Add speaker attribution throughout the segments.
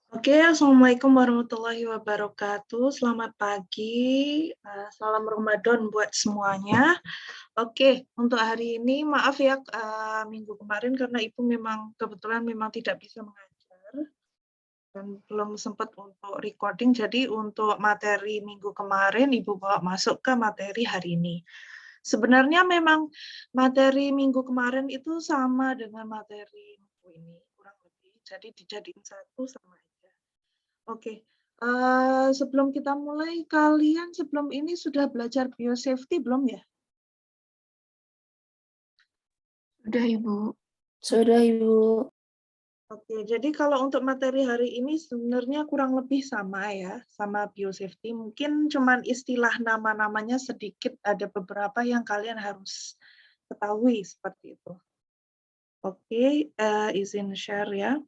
Speaker 1: Oke, Assalamualaikum warahmatullahi wabarakatuh. Selamat pagi, salam Ramadan buat semuanya. Oke, untuk hari ini maaf ya, minggu kemarin karena Ibu kebetulan tidak bisa mengajar dan belum sempat untuk recording. Jadi untuk materi minggu kemarin Ibu bawa masuk ke materi hari ini. Sebenarnya memang materi minggu kemarin itu sama dengan materi minggu ini, kurang lebih. Jadi dijadiin satu sama aja. Oke, sebelum kita mulai, kalian sebelum ini sudah belajar biosafety belum ya?
Speaker 2: Sudah, Ibu.
Speaker 3: Sudah, Ibu.
Speaker 1: Oke, jadi kalau untuk materi hari ini sebenarnya kurang lebih sama ya, sama biosafety. Mungkin cuman istilah nama-namanya sedikit, ada beberapa yang kalian harus ketahui seperti itu. Oke, izin share ya.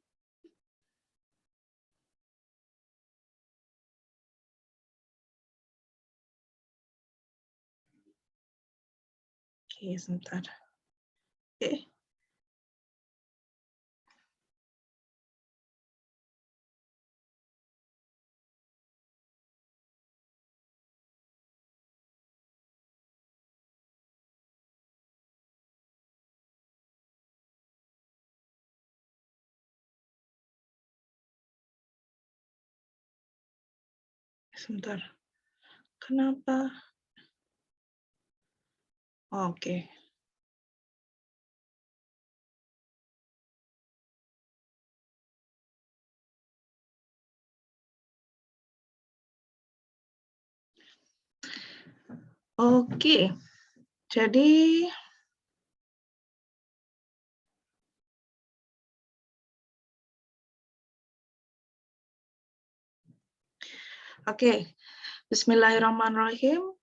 Speaker 1: Oke, sebentar. Oke. Sebentar. Kenapa? Oke. Oke. Jadi oke. Bismillahirrahmanirrahim.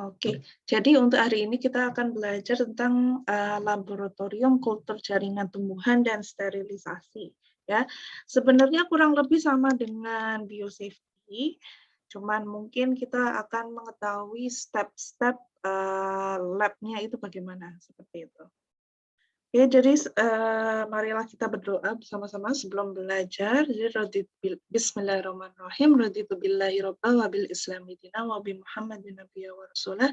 Speaker 1: Oke, jadi untuk hari ini kita akan belajar tentang laboratorium kultur jaringan tumbuhan dan sterilisasi. Ya, sebenarnya kurang lebih sama dengan biosafety, cuman mungkin kita akan mengetahui step-step lab-nya itu bagaimana seperti itu. Oke, jadi marilah kita berdoa bersama-sama sebelum belajar. Jadi Bismillahirrahmanirrahim. Raditu billahi rabba wa bil islami dina wa bi Muhammadin nabiyya wa rasulah.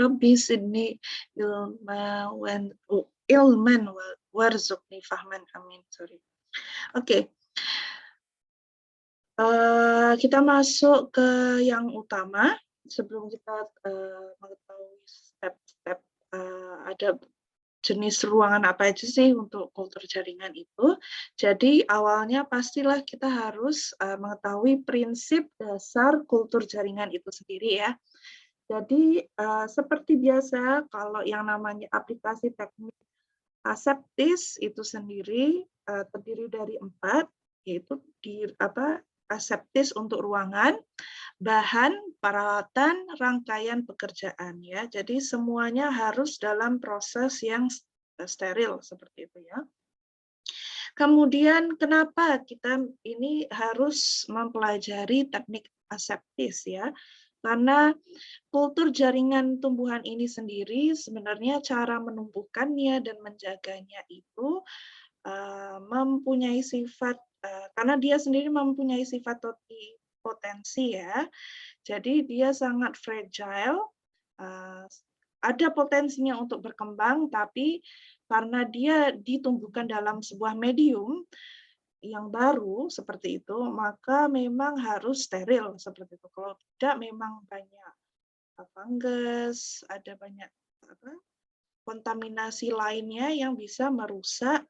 Speaker 1: Rabbi sidni ilman warzuqni fahman. Amin. Sorry. Oke. Kita masuk ke yang utama. Sebelum kita mengetahui step-step ada jenis ruangan apa aja sih untuk kultur jaringan itu. Jadi awalnya pastilah kita harus mengetahui prinsip dasar kultur jaringan itu sendiri ya. Jadi seperti biasa kalau yang namanya aplikasi teknik aseptis itu sendiri terdiri dari 4, yaitu aseptis untuk ruangan, bahan, peralatan, rangkaian pekerjaan ya. Jadi semuanya harus dalam proses yang steril seperti itu ya. Kemudian kenapa kita ini harus mempelajari teknik aseptis ya? Karena kultur jaringan tumbuhan ini sendiri sebenarnya cara menumbuhkannya dan menjaganya itu mempunyai sifat karena dia sendiri mempunyai sifat totipotensi ya. Jadi dia sangat fragile, ada potensinya untuk berkembang, tapi karena dia ditumbuhkan dalam sebuah medium yang baru seperti itu, maka memang harus steril seperti itu. Kalau tidak memang banyak fungus, ada banyak kontaminasi lainnya yang bisa merusak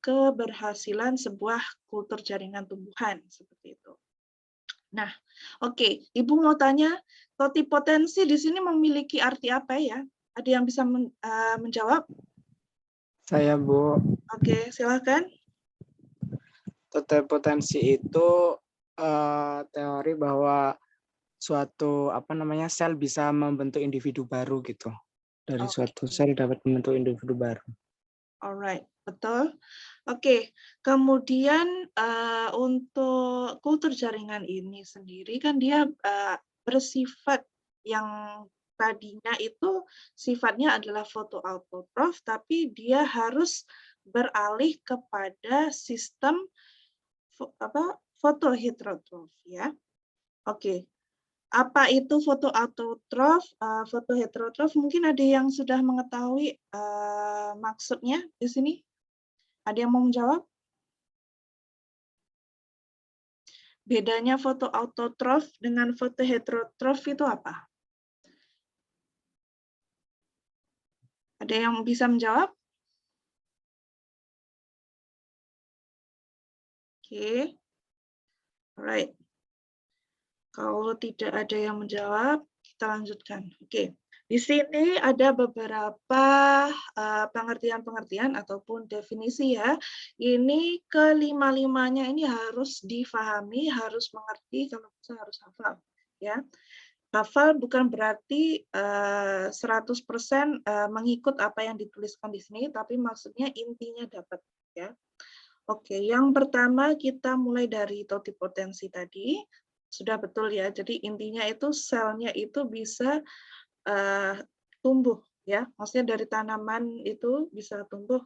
Speaker 1: keberhasilan sebuah kultur jaringan tumbuhan seperti itu. Nah, oke, Ibu mau tanya, totipotensi di sini memiliki arti apa ya? Ada yang bisa menjawab?
Speaker 3: Saya, Bu.
Speaker 1: Oke, silakan.
Speaker 3: Totipotensi itu teori bahwa suatu sel bisa membentuk individu baru gitu. Dari suatu sel dapat membentuk individu baru.
Speaker 1: Alright, betul. Oke, kemudian untuk kultur jaringan ini sendiri kan dia bersifat yang tadinya itu sifatnya adalah fotoautotrof, tapi dia harus beralih kepada sistem foto heterotrof ya. Oke. Apa itu foto autotrof, foto heterotrof? Mungkin ada yang sudah mengetahui maksudnya di sini? Ada yang mau menjawab? Bedanya foto autotrof dengan foto heterotrof itu apa? Ada yang bisa menjawab? Oke. Alright. Kalau tidak ada yang menjawab, kita lanjutkan. Oke. Di sini ada beberapa pengertian-pengertian ataupun definisi ya. Ini kelima-limanya ini harus difahami, harus mengerti, kalau bisa harus hafal. Ya. Hafal bukan berarti 100% mengikut apa yang dituliskan di sini, tapi maksudnya intinya dapat. Ya. Oke, yang pertama kita mulai dari totipotensi tadi. Sudah betul ya, jadi intinya itu selnya itu bisa tumbuh ya, maksudnya dari tanaman itu bisa tumbuh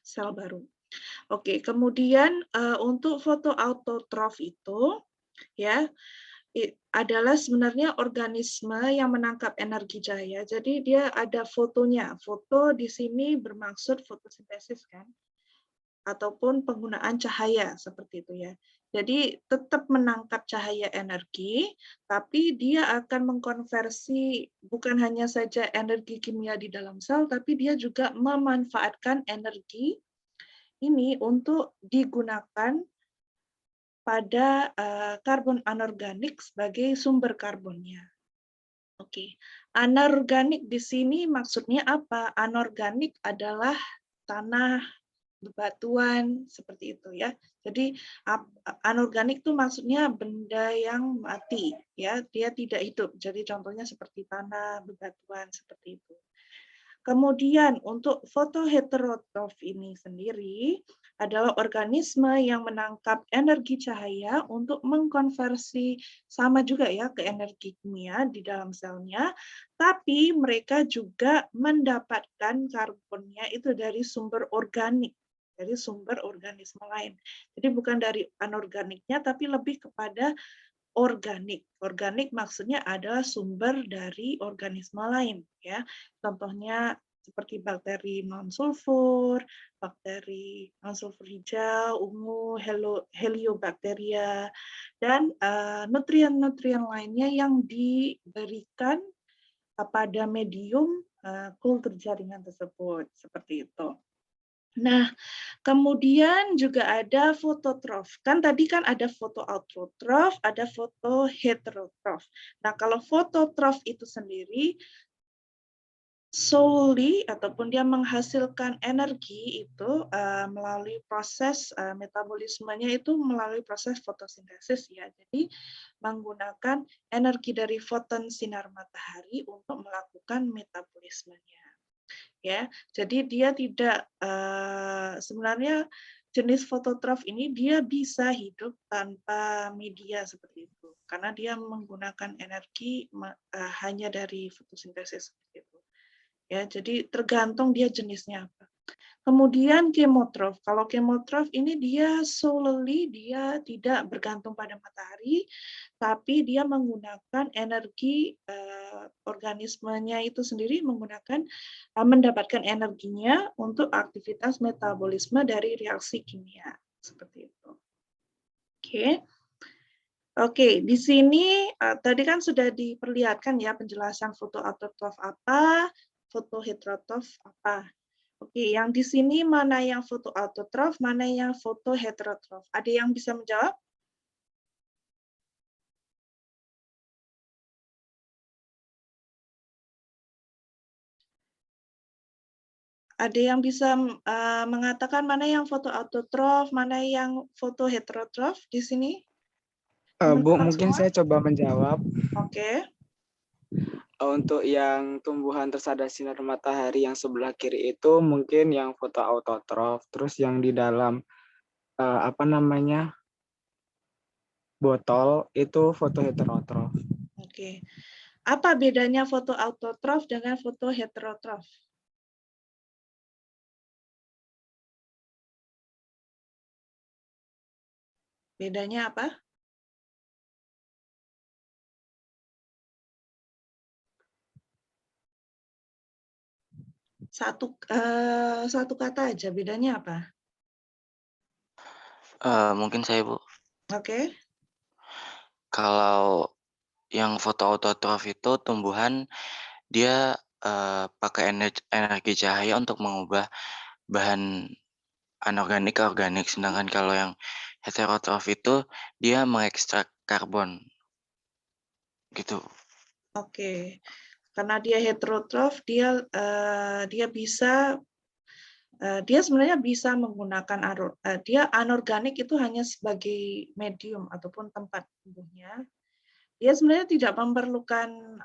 Speaker 1: sel baru. Oke, kemudian untuk foto autotrof itu ya adalah sebenarnya organisme yang menangkap energi cahaya. Jadi dia ada fotonya. Foto di sini bermaksud fotosintesis kan, ataupun penggunaan cahaya seperti itu ya. Jadi tetap menangkap cahaya energi, tapi dia akan mengkonversi bukan hanya saja energi kimia di dalam sel, tapi dia juga memanfaatkan energi ini untuk digunakan pada karbon anorganik sebagai sumber karbonnya. Oke, anorganik di sini maksudnya apa? Anorganik adalah tanah, bebatuan, seperti itu ya. Jadi anorganik itu maksudnya benda yang mati, ya, dia tidak hidup. Jadi contohnya seperti tanah, bebatuan, seperti itu. Kemudian untuk fotoheterotrof ini sendiri adalah organisme yang menangkap energi cahaya untuk mengkonversi sama juga ya ke energi kimia di dalam selnya, tapi mereka juga mendapatkan karbonnya itu dari sumber organik, dari sumber organisme lain. Jadi bukan dari anorganiknya, tapi lebih kepada organik. Organik maksudnya adalah sumber dari organisme lain ya. Contohnya seperti bakteri non-sulfur, bakteri non-sulfur hijau, ungu, heliobakteria, dan nutrien-nutrien lainnya yang diberikan pada medium kultur jaringan tersebut, seperti itu. Nah, kemudian juga ada fototrof. Kan tadi kan ada foto autotrof, ada foto heterotrof. Nah, kalau fototrof itu sendiri solely ataupun dia menghasilkan energi itu melalui proses metabolismenya itu melalui proses fotosintesis ya. Jadi menggunakan energi dari foton sinar matahari untuk melakukan metabolismenya. Ya, jadi dia tidak sebenarnya jenis fototrof ini dia bisa hidup tanpa media seperti itu karena dia menggunakan energi hanya dari fotosintesis seperti itu. Ya, jadi tergantung dia jenisnya apa. Kemudian kemotrof. Kalau kemotrof ini dia solely dia tidak bergantung pada matahari, tapi dia menggunakan energi organismenya itu sendiri mendapatkan energinya untuk aktivitas metabolisme dari reaksi kimia seperti itu. Oke. Oke, di sini tadi kan sudah diperlihatkan ya penjelasan foto autotrof apa, foto heterotrof apa. Oke, yang di sini mana yang foto autotrof, mana yang foto heterotrof? Ada yang bisa menjawab? Ada yang bisa mengatakan mana yang foto autotrof, mana yang foto heterotrof di sini?
Speaker 3: Bu, mungkin saya coba menjawab.
Speaker 1: Oke.
Speaker 3: Untuk yang tumbuhan tersadar sinar matahari yang sebelah kiri itu mungkin yang foto autotrof, terus yang di dalam botol itu foto heterotrof.
Speaker 1: Oke. Apa bedanya foto autotrof dengan foto heterotrof? Bedanya apa? Satu kata aja, bedanya apa?
Speaker 4: Mungkin saya, Bu.
Speaker 1: Oke.
Speaker 4: Kalau yang fotoautotrof itu tumbuhan dia, pakai energi cahaya untuk mengubah bahan anorganik ke organik, sedangkan kalau yang heterotrof itu dia mengekstrak karbon, gitu.
Speaker 1: Oke. Karena dia heterotrof, dia bisa dia sebenarnya bisa menggunakan dia anorganik itu hanya sebagai medium ataupun tempat tumbuhnya. Dia sebenarnya tidak memerlukan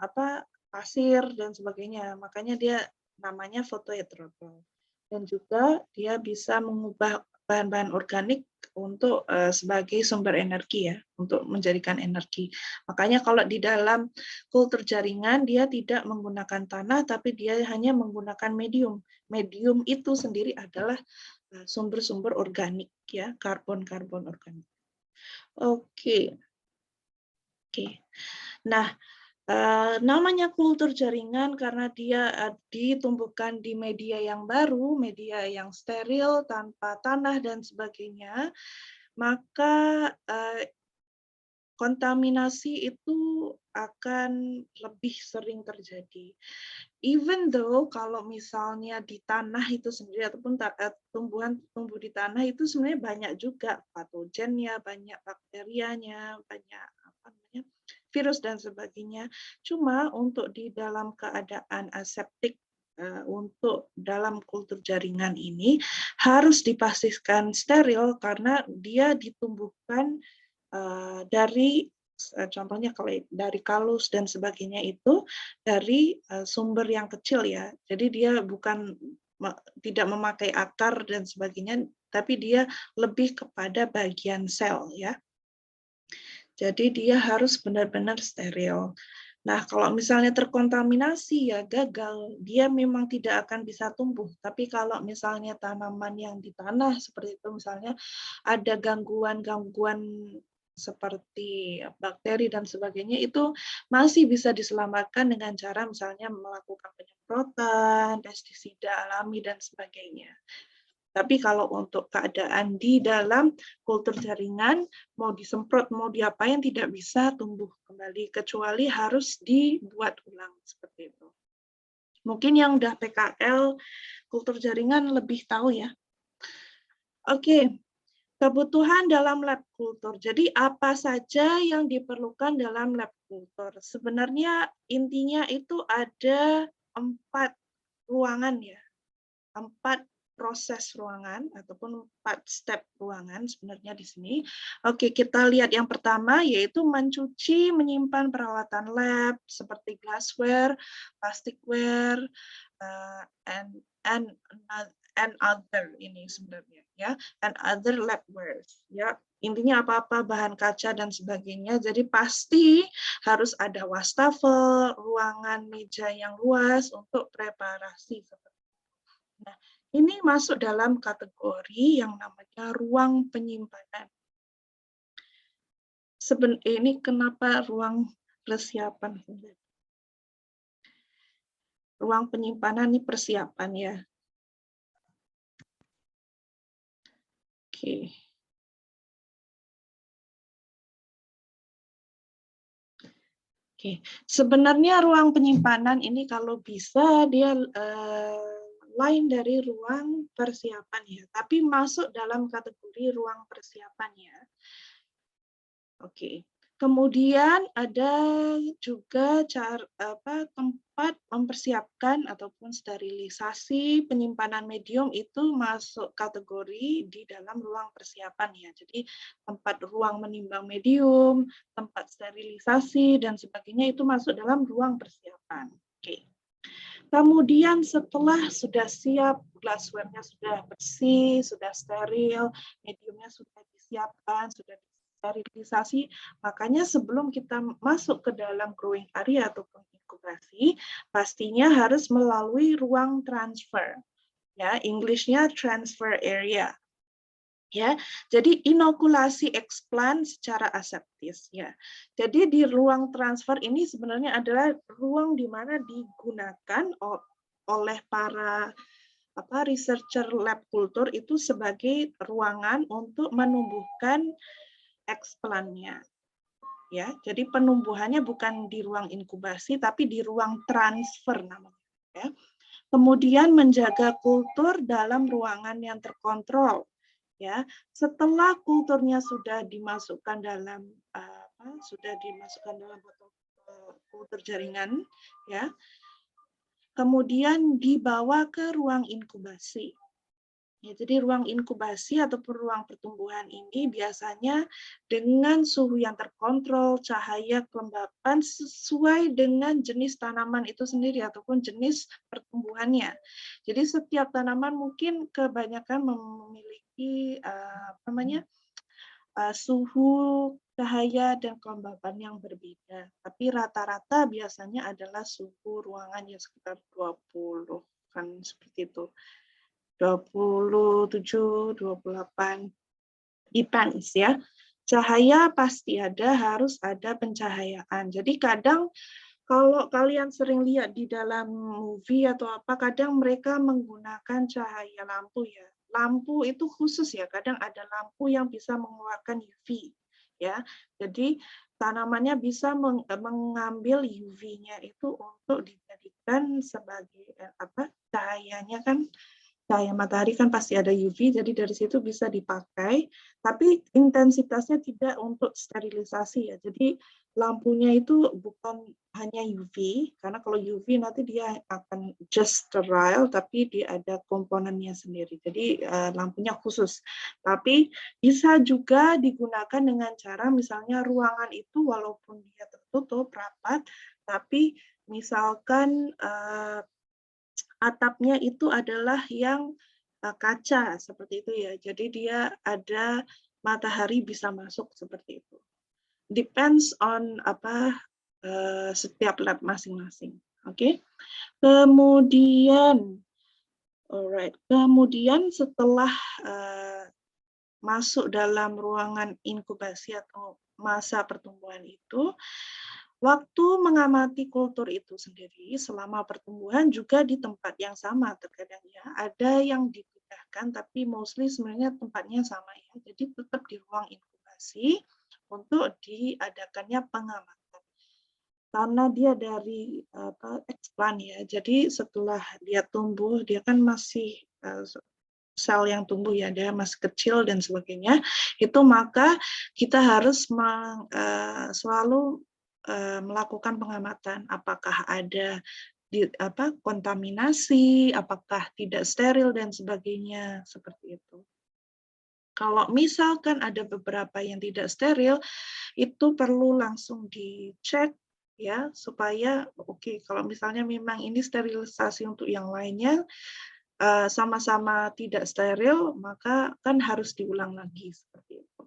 Speaker 1: pasir dan sebagainya, makanya dia namanya fotoheterotrof. Dan juga dia bisa mengubah bahan-bahan organik untuk sebagai sumber energi ya, untuk menjadikan energi. Makanya kalau di dalam kultur jaringan dia tidak menggunakan tanah, tapi dia hanya menggunakan medium. Medium itu sendiri adalah sumber-sumber organik ya, karbon-karbon organik. Oke. Nah, namanya kultur jaringan karena dia ditumbuhkan di media yang baru, media yang steril, tanpa tanah dan sebagainya, maka kontaminasi itu akan lebih sering terjadi. Even though kalau misalnya di tanah itu sendiri ataupun tumbuhan tumbuh di tanah itu sebenarnya banyak juga patogennya, banyak bakterianya, banyak virus dan sebagainya. Cuma untuk di dalam keadaan aseptik untuk dalam kultur jaringan ini harus dipastikan steril karena dia ditumbuhkan dari contohnya kalau dari kalus dan sebagainya itu dari sumber yang kecil ya. Jadi dia bukan tidak memakai akar dan sebagainya, tapi dia lebih kepada bagian sel ya. Jadi dia harus benar-benar steril. Nah, kalau misalnya terkontaminasi ya gagal, dia memang tidak akan bisa tumbuh. Tapi kalau misalnya tanaman yang di tanah seperti itu misalnya ada gangguan-gangguan seperti bakteri dan sebagainya itu masih bisa diselamatkan dengan cara misalnya melakukan penyemprotan, pestisida alami dan sebagainya. Tapi kalau untuk keadaan di dalam kultur jaringan, mau disemprot, mau diapain, tidak bisa tumbuh kembali, kecuali harus dibuat ulang, seperti itu. Mungkin yang udah PKL kultur jaringan lebih tahu ya. Oke, kebutuhan dalam lab kultur. Jadi apa saja yang diperlukan dalam lab kultur? Sebenarnya intinya itu ada 4 ruangan ya, 4 proses ruangan ataupun 4 step ruangan sebenarnya di sini. Oke, kita lihat yang pertama yaitu mencuci, menyimpan peralatan lab seperti glassware, plasticware, and other ini sebenarnya ya, and other labwares ya. Intinya apa-apa bahan kaca dan sebagainya. Jadi pasti harus ada wastafel, ruangan meja yang luas untuk preparasi seperti itu. Nah, ini masuk dalam kategori yang namanya ruang penyimpanan. Ini kenapa ruang persiapan? Ruang penyimpanan ini persiapan ya. Oke. Oke, sebenarnya ruang penyimpanan ini kalau bisa dia lain dari ruang persiapan ya, tapi masuk dalam kategori ruang persiapan ya. Oke. Kemudian ada juga tempat mempersiapkan ataupun sterilisasi penyimpanan medium itu masuk kategori di dalam ruang persiapan ya. Jadi tempat ruang menimbang medium, tempat sterilisasi dan sebagainya itu masuk dalam ruang persiapan. Oke. Kemudian setelah sudah siap, glassware-nya sudah bersih, sudah steril, mediumnya sudah disiapkan, sudah sterilisasi, makanya sebelum kita masuk ke dalam growing area ataupun inkubasi, pastinya harus melalui ruang transfer. Ya, English-nya transfer area. Ya, jadi inokulasi eksplan secara aseptis ya. Jadi di ruang transfer ini sebenarnya adalah ruang di mana digunakan oleh para researcher lab kultur itu sebagai ruangan untuk menumbuhkan eksplannya. Ya, jadi penumbuhannya bukan di ruang inkubasi tapi di ruang transfer namanya. Ya. Kemudian menjaga kultur dalam ruangan yang terkontrol. Ya, setelah kulturnya sudah dimasukkan dalam kultur jaringan, ya, kemudian dibawa ke ruang inkubasi. Ya, jadi ruang inkubasi ataupun ruang pertumbuhan ini biasanya dengan suhu yang terkontrol, cahaya, kelembapan sesuai dengan jenis tanaman itu sendiri ataupun jenis pertumbuhannya. Jadi setiap tanaman mungkin kebanyakan memiliki suhu, cahaya, dan kelembapan yang berbeda. Tapi rata-rata biasanya adalah suhu ruangan yang sekitar 20, kan seperti itu. 27, 28, depends ya. Cahaya pasti ada, harus ada pencahayaan. Jadi kadang kalau kalian sering lihat di dalam movie atau apa, kadang mereka menggunakan cahaya lampu ya. Lampu itu khusus ya, kadang ada lampu yang bisa mengeluarkan UV ya. Jadi tanamannya bisa mengambil UV-nya itu untuk dijadikan sebagai cahayanya kan. Cahaya matahari kan pasti ada UV, jadi dari situ bisa dipakai, tapi intensitasnya tidak untuk sterilisasi ya. Jadi lampunya itu bukan hanya UV, karena kalau UV nanti dia akan just sterile, tapi dia ada komponennya sendiri. Jadi lampunya khusus. Tapi bisa juga digunakan dengan cara misalnya ruangan itu walaupun dia tertutup rapat, tapi misalkan atapnya itu adalah yang kaca seperti itu ya. Jadi dia ada matahari bisa masuk seperti itu. Depends on setiap lab masing-masing. Oke. Kemudian setelah masuk dalam ruangan inkubasi atau masa pertumbuhan itu, waktu mengamati kultur itu sendiri selama pertumbuhan juga di tempat yang sama terkadang ya. Ada yang dipindahkan tapi mostly sebenarnya tempatnya sama ya. Jadi tetap di ruang inkubasi untuk diadakannya pengamatan. Karena dia dari eksplan ya. Jadi setelah dia tumbuh, dia kan masih sel yang tumbuh ya, dia masih kecil dan sebagainya. Itu maka kita harus selalu melakukan pengamatan apakah ada kontaminasi, apakah tidak steril dan sebagainya seperti itu. Kalau misalkan ada beberapa yang tidak steril, itu perlu langsung dicek ya supaya kalau misalnya memang ini sterilisasi untuk yang lainnya sama-sama tidak steril, maka kan harus diulang lagi seperti itu.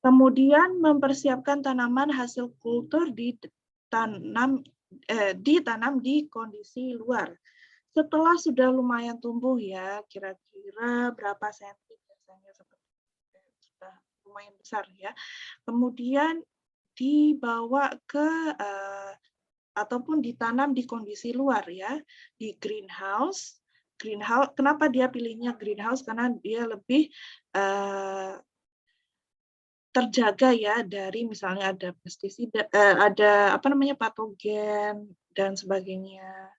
Speaker 1: Kemudian mempersiapkan tanaman hasil kultur ditanam di kondisi luar. Setelah sudah lumayan tumbuh ya, kira-kira berapa senti biasanya sudah lumayan besar ya. Kemudian dibawa ke ataupun ditanam di kondisi luar ya, di greenhouse. Kenapa dia pilihnya greenhouse? Karena dia lebih terjaga ya dari misalnya ada pestisida, ada patogen dan sebagainya.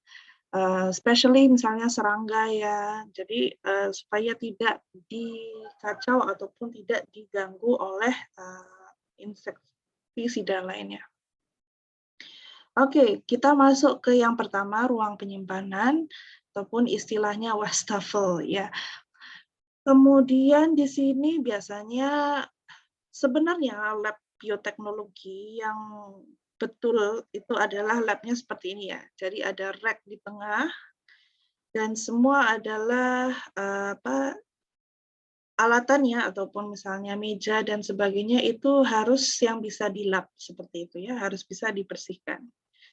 Speaker 1: Especially misalnya serangga ya. Jadi supaya tidak dikacau ataupun tidak diganggu oleh insektisida lainnya. Oke, kita masuk ke yang pertama, ruang penyimpanan ataupun istilahnya wastafel ya. Kemudian di sini biasanya sebenarnya lab bioteknologi yang betul itu adalah labnya seperti ini ya. Jadi ada rack di tengah dan semua adalah alatannya ataupun misalnya meja dan sebagainya itu harus yang bisa dilap seperti itu ya, harus bisa dibersihkan.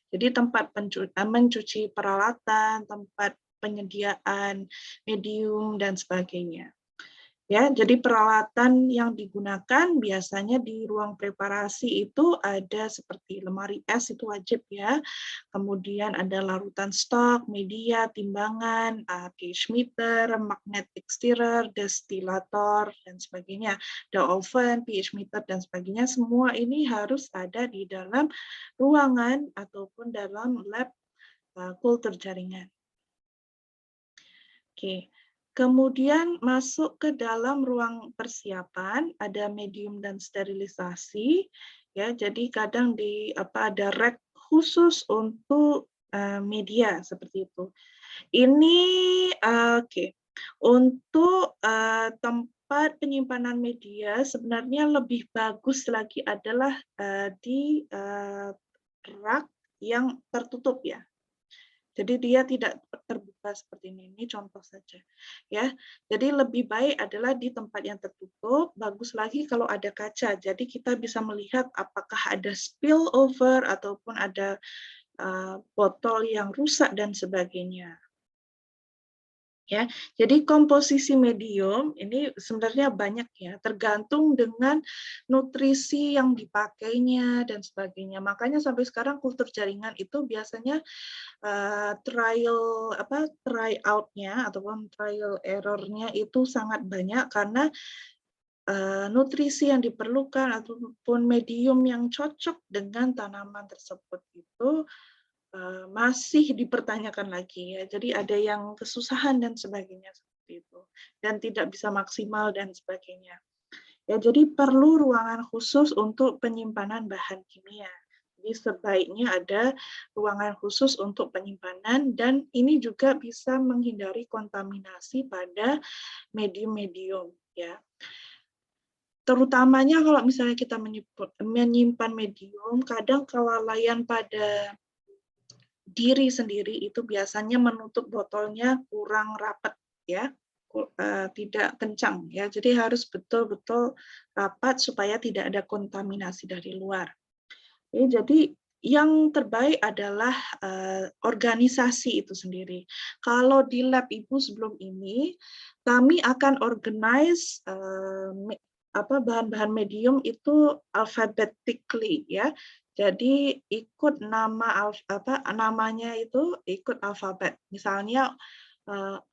Speaker 1: Jadi tempat mencuci peralatan, tempat penyediaan medium dan sebagainya. Ya, jadi peralatan yang digunakan biasanya di ruang preparasi itu ada seperti lemari es itu wajib ya. Kemudian ada larutan stok, media, timbangan, pH meter, magnetic stirrer, destilator dan sebagainya. Ada oven, pH meter dan sebagainya. Semua ini harus ada di dalam ruangan ataupun dalam lab kultur jaringan. Oke. Kemudian masuk ke dalam ruang persiapan, ada medium dan sterilisasi. Ya, jadi kadang ada rack khusus untuk media seperti itu. Ini oke. Untuk tempat penyimpanan media sebenarnya lebih bagus lagi adalah di rak yang tertutup ya. Jadi dia tidak terbuka seperti ini contoh saja. Ya, jadi lebih baik adalah di tempat yang tertutup. Bagus lagi kalau ada kaca. Jadi kita bisa melihat apakah ada spillover ataupun ada botol yang rusak dan sebagainya. Ya, jadi komposisi medium ini sebenarnya banyak ya, tergantung dengan nutrisi yang dipakainya dan sebagainya. Makanya sampai sekarang kultur jaringan itu biasanya try out-nya ataupun trial error-nya itu sangat banyak karena nutrisi yang diperlukan ataupun medium yang cocok dengan tanaman tersebut itu masih dipertanyakan lagi ya. Jadi ada yang kesusahan dan sebagainya seperti itu dan tidak bisa maksimal dan sebagainya. Ya, jadi perlu ruangan khusus untuk penyimpanan bahan kimia. Jadi sebaiknya ada ruangan khusus untuk penyimpanan dan ini juga bisa menghindari kontaminasi pada medium-medium ya. Terutamanya kalau misalnya kita menyimpan medium, kadang kelalaian pada diri sendiri itu biasanya menutup botolnya kurang rapat ya, tidak kencang ya. Jadi harus betul-betul rapat supaya tidak ada kontaminasi dari luar. Jadi yang terbaik adalah organisasi itu sendiri. Kalau di lab Ibu sebelum ini, kami akan organize bahan-bahan medium itu alphabetically ya. Jadi ikut namanya itu ikut alfabet. Misalnya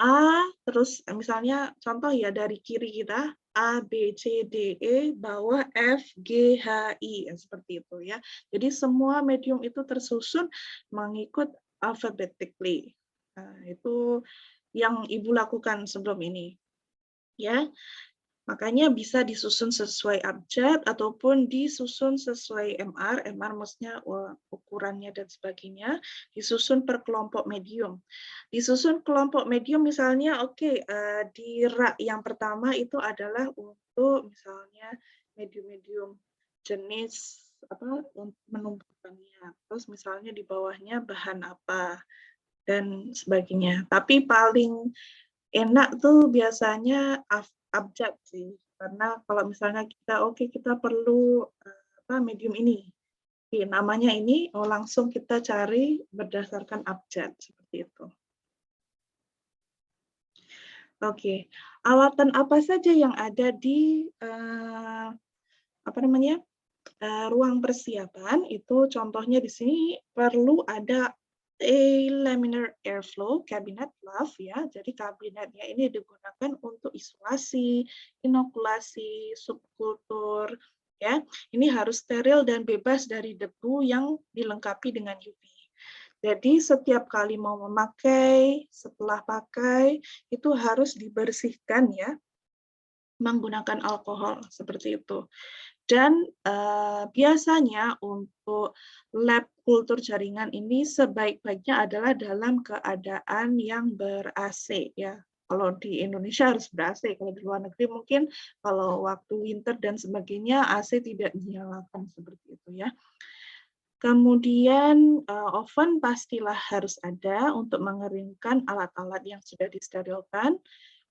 Speaker 1: A, terus misalnya contoh ya dari kiri kita A, B, C, D, E, bawah F, G, H, I, seperti itu ya. Jadi semua medium itu tersusun mengikut alphabetically. Nah, itu yang Ibu lakukan sebelum ini. Ya. Makanya bisa disusun sesuai abjad ataupun disusun sesuai MR maksudnya ukurannya dan sebagainya, disusun per kelompok medium. Disusun kelompok medium misalnya di rak yang pertama itu adalah untuk misalnya medium-medium jenis menumbuhkannya. Terus misalnya di bawahnya bahan apa dan sebagainya. Tapi paling enak tuh biasanya abjad sih, karena kalau misalnya kita perlu medium ini, namanya ini, langsung kita cari berdasarkan abjad seperti itu. Oke, alatan apa saja yang ada di ruang persiapan itu contohnya di sini perlu ada laminar airflow cabinet valve ya. Jadi kabinetnya ini digunakan untuk isolasi, inokulasi, subkultur ya. Ini harus steril dan bebas dari debu yang dilengkapi dengan UV. Jadi setiap kali mau memakai, setelah pakai itu harus dibersihkan ya menggunakan alkohol seperti itu. Dan biasanya untuk lab kultur jaringan ini sebaik-baiknya adalah dalam keadaan yang ber-AC ya. Kalau di Indonesia harus ber-AC, kalau di luar negeri mungkin kalau waktu winter dan sebagainya AC tidak dinyalakan seperti itu ya. Kemudian oven pastilah harus ada untuk mengeringkan alat-alat yang sudah disterilkan.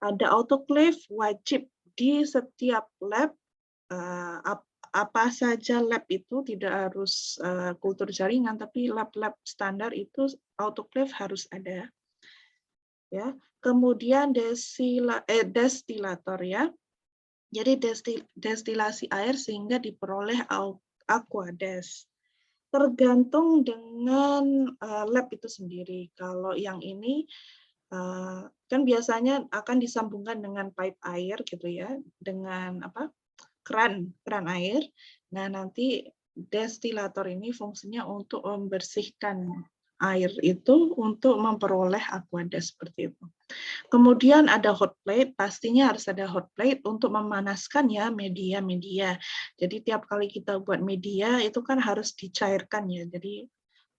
Speaker 1: Ada autoclave wajib di setiap lab. Apa saja lab itu tidak harus kultur jaringan, tapi lab-lab standar itu autoclave harus ada. Ya, kemudian destilator ya. Jadi destilasi air sehingga diperoleh aquades. Tergantung dengan lab itu sendiri. Kalau yang ini kan biasanya akan disambungkan dengan pipe air gitu ya, dengan keran air. Nah, nanti destilator ini fungsinya untuk membersihkan air itu untuk memperoleh aquades seperti itu. Kemudian ada hot plate, pastinya harus ada hot plate untuk memanaskan ya media-media. Jadi tiap kali kita buat media itu kan harus dicairkan ya. Jadi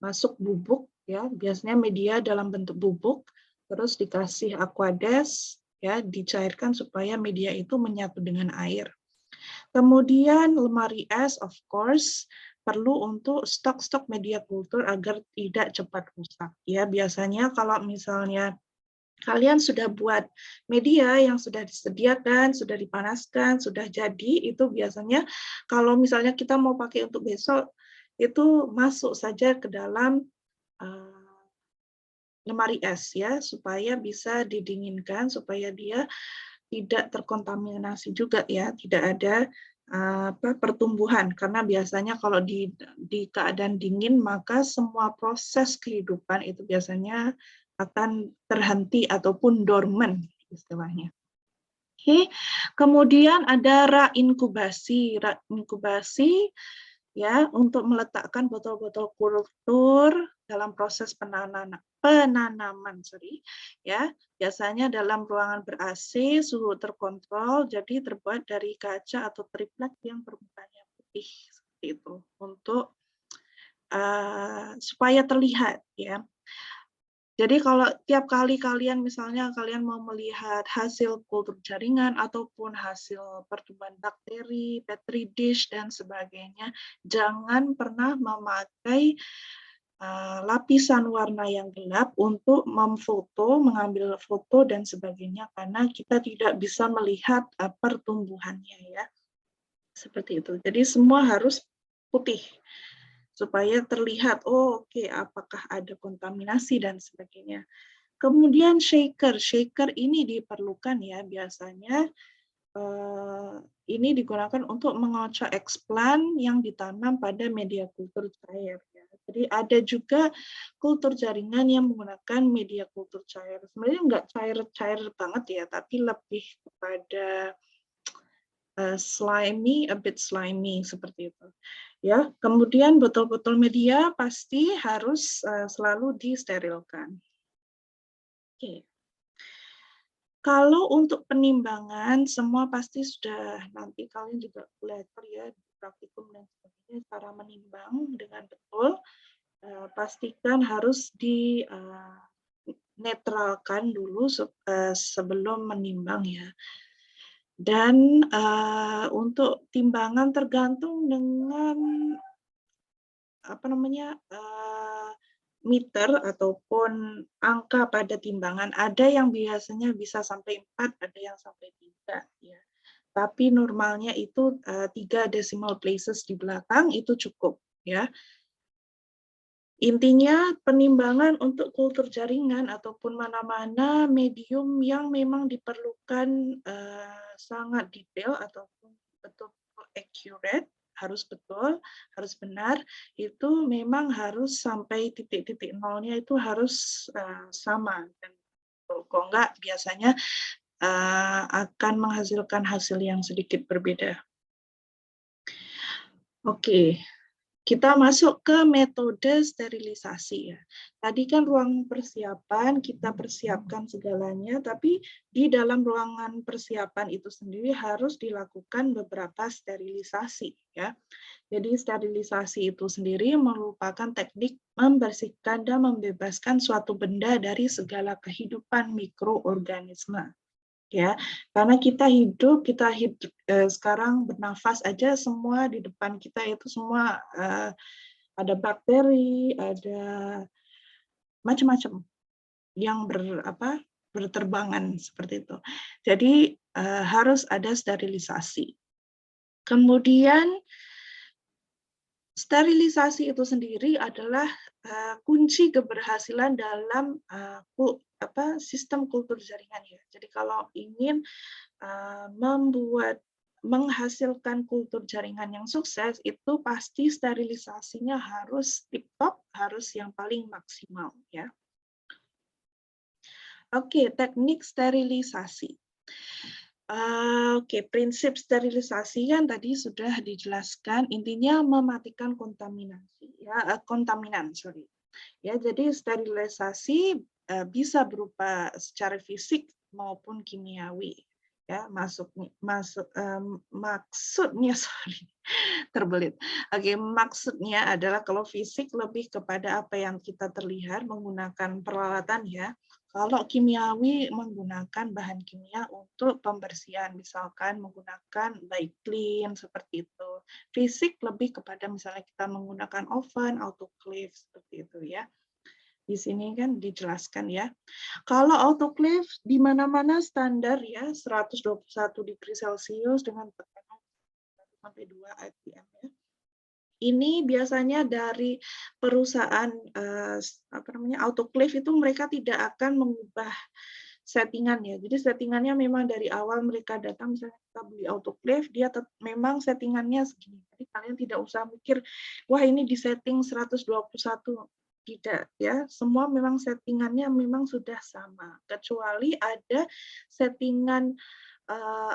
Speaker 1: masuk bubuk ya, biasanya media dalam bentuk bubuk, terus dikasih aquades ya, dicairkan supaya media itu menyatu dengan air. Kemudian lemari es, of course, perlu untuk stok-stok media kultur agar tidak cepat rusak. Ya, biasanya kalau misalnya kalian sudah buat media yang sudah disediakan, sudah dipanaskan, sudah jadi, itu biasanya kalau misalnya kita mau pakai untuk besok, itu masuk saja ke dalam lemari es ya, supaya bisa didinginkan, supaya dia tidak terkontaminasi juga ya, tidak ada pertumbuhan, karena biasanya kalau di keadaan dingin maka semua proses kehidupan itu biasanya akan terhenti ataupun dormant istilahnya. Oke, kemudian ada ra-inkubasi. Ra-inkubasi ya untuk meletakkan botol-botol kultur dalam proses penanaman ya, biasanya dalam ruangan ber-AC, suhu terkontrol, jadi terbuat dari kaca atau triplek yang permukaannya putih seperti itu untuk supaya terlihat ya. Jadi kalau tiap kali kalian misalnya kalian mau melihat hasil kultur jaringan ataupun hasil pertumbuhan bakteri, petri dish dan sebagainya, jangan pernah memakai lapisan warna yang gelap untuk memfoto, mengambil foto dan sebagainya karena kita tidak bisa melihat pertumbuhannya ya. Seperti itu. Jadi semua harus putih supaya terlihat oke, apakah ada kontaminasi dan sebagainya. Kemudian shaker ini diperlukan ya biasanya ini digunakan untuk mengocok eksplan yang ditanam pada media kultur cair. Ya. Jadi ada juga kultur jaringan yang menggunakan media kultur cair. Sebenarnya nggak cair-cair banget ya, tapi lebih kepada slimy, a bit slimy seperti itu. Ya, kemudian botol-botol media pasti harus selalu disterilkan. Oke. Kalau untuk penimbangan, semua pasti sudah nanti kalian juga belajar ya di praktikum dan sebagainya cara menimbang dengan betul. Pastikan harus dinetralkan dulu sebelum menimbang ya. Dan untuk timbangan tergantung dengan meter ataupun angka pada timbangan. Ada yang biasanya bisa sampai 4, ada yang sampai 3 ya. Tapi normalnya itu 3 decimal places di belakang itu cukup ya. Intinya penimbangan untuk kultur jaringan ataupun mana-mana medium yang memang diperlukan sangat detail ataupun betul-betul accurate, harus betul, harus benar, itu memang harus sampai titik-titik nolnya itu harus sama. Dan kalau enggak biasanya akan menghasilkan hasil yang sedikit berbeda. Oke. Kita masuk ke metode sterilisasi ya. Tadi kan ruang persiapan, kita persiapkan segalanya, tapi di dalam ruangan persiapan itu sendiri harus dilakukan beberapa sterilisasi ya. Jadi sterilisasi itu sendiri merupakan teknik membersihkan dan membebaskan suatu benda dari segala kehidupan mikroorganisme. Ya, karena kita hidup sekarang bernafas aja semua di depan kita itu semua ada bakteri, ada macam-macam yang berterbangan seperti itu. Jadi harus ada sterilisasi. Kemudian sterilisasi itu sendiri adalah kunci keberhasilan dalam sistem kultur jaringan ya. Jadi kalau ingin membuat menghasilkan kultur jaringan yang sukses itu pasti sterilisasinya harus tip-top, harus yang paling maksimal ya. Oke, teknik sterilisasi. Oke, prinsip sterilisasi kan tadi sudah dijelaskan, intinya mematikan kontaminasi ya, kontaminan, sorry. Ya, jadi sterilisasi bisa berupa secara fisik maupun kimiawi. Ya, maksudnya sorry, terbelit. Oke, maksudnya adalah kalau fisik lebih kepada apa yang kita terlihat menggunakan peralatan ya. Kalau kimiawi menggunakan bahan kimia untuk pembersihan, misalkan menggunakan Baiklin seperti itu. Fisik lebih kepada misalnya kita menggunakan oven, autoclave seperti itu ya. Di sini kan dijelaskan ya. Kalau autoclave di mana-mana standar ya 121 degree Celcius dengan tekanan 1 sampai 2 atm ya. Ini biasanya dari perusahaan autoclave itu mereka tidak akan mengubah settingan ya. Jadi settingannya memang dari awal mereka datang misalnya kita beli autoclave dia memang settingannya segini. Jadi kalian tidak usah mikir wah ini di setting 121. Tidak ya, semua memang settingannya memang sudah sama kecuali ada settingan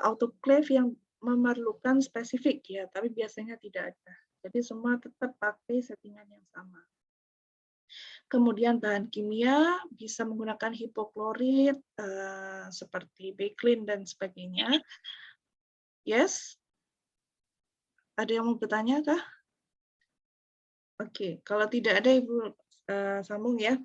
Speaker 1: autoclave yang memerlukan spesifik ya, tapi biasanya tidak ada. Jadi semua tetap pakai settingan yang sama. Kemudian bahan kimia bisa menggunakan hipoklorit seperti Baiklin dan sebagainya. Yes? Ada yang mau bertanya kah? Oke, kalau tidak ada Ibu sambung ya.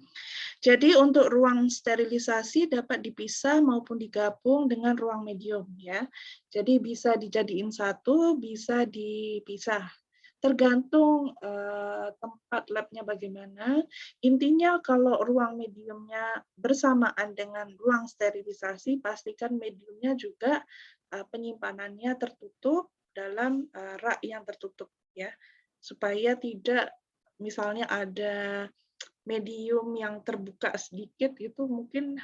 Speaker 1: Jadi untuk ruang sterilisasi dapat dipisah maupun digabung dengan ruang medium ya. Jadi bisa dijadiin satu, bisa dipisah. Tergantung tempat labnya bagaimana. Intinya kalau ruang mediumnya bersamaan dengan ruang sterilisasi, pastikan mediumnya juga penyimpanannya tertutup dalam rak yang tertutup ya, supaya tidak misalnya ada medium yang terbuka sedikit itu mungkin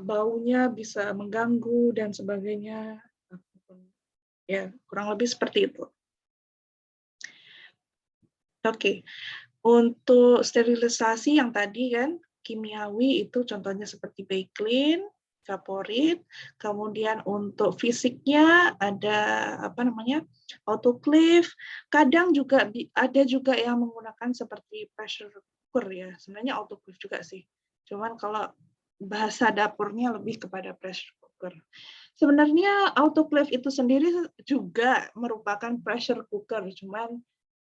Speaker 1: baunya bisa mengganggu dan sebagainya. Ya, kurang lebih seperti itu. Oke, untuk sterilisasi yang tadi kan kimiawi itu contohnya seperti Baiklin, Vaporit, kemudian untuk fisiknya ada autoclave, kadang juga ada juga yang menggunakan seperti pressure cooker ya, sebenarnya autoclave juga sih, cuman kalau bahasa dapurnya lebih kepada pressure cooker. Sebenarnya autoclave itu sendiri juga merupakan pressure cooker, cuman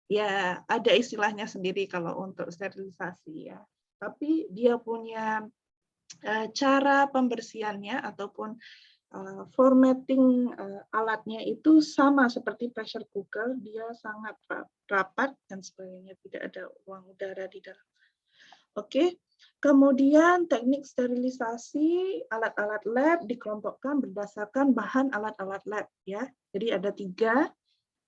Speaker 1: ya ada istilahnya sendiri kalau untuk sterilisasi ya, tapi dia punya cara pembersihannya ataupun formatting alatnya itu sama seperti pressure cooker, dia sangat rapat dan sebagainya, tidak ada ruang udara di dalam. Oke, kemudian teknik sterilisasi alat-alat lab dikelompokkan berdasarkan bahan alat-alat lab ya. Jadi ada 3,